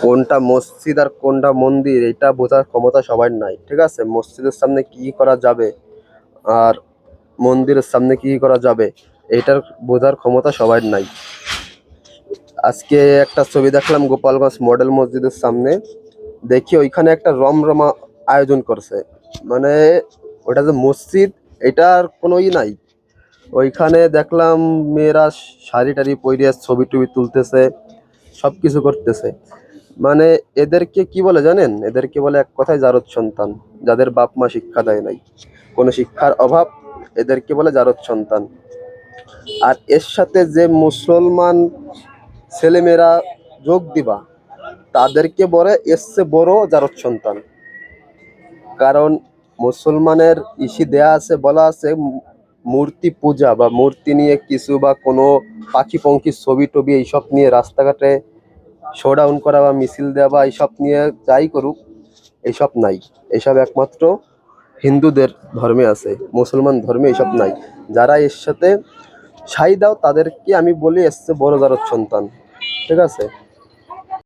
কোনটা মসজিদ আর কোনটা মন্দির এটা বোঝার ক্ষমতা সবার নাই, ঠিক আছে? মসজিদের সামনে কি করা যাবে আর মন্দিরের সামনে কি করা যাবে এটার বোঝার ক্ষমতা সবার নাই। আজকে একটা ছবি দেখলাম গোপালগঞ্জ মডেল মসজিদের সামনে, দেখি ওইখানে একটা রমরমা আয়োজন করছে। মানে ওটা যে মসজিদ এটার কোনো নাই। ওইখানে দেখলাম মেয়েরা শাড়ি টাড়ি পরে ছবি টবি তুলতেছে, সবকিছু করতেছে। মানে এদেরকে কি বলে জানেন? এদেরকে বলে এক কথায় জারদ সন্তান, যাদের বাপ মা শিক্ষা দেয় নাই, কোনো শিক্ষার অভাব, এদেরকে বলে জারদ সন্তান। আর এর সাথে যে মুসলমান ছেলেমেয়েরা যোগ দিবা তাদেরকে বলে এর চেয়ে বড় জারদ সন্তান। কারণ মুসলমানের দেয়া আছে, বলা আছে মূর্তি পূজা বা মূর্তি নিয়ে কিছু বা কোনো পাখি পঙ্খির ছবি টবি এইসব নিয়ে রাস্তাঘাটে শোডাউন করা বা মিছিল দেওয়া বা এইসব নিয়ে যাই করুক, এইসব নাই। এইসব একমাত্র হিন্দুদের ধর্মে আছে, মুসলমান ধর্মে এইসব নাই। যারা এর সাথে সাই দাও তাদেরকে আমি বলি এসছে বড় জারদ সন্তান, ঠিক আছে?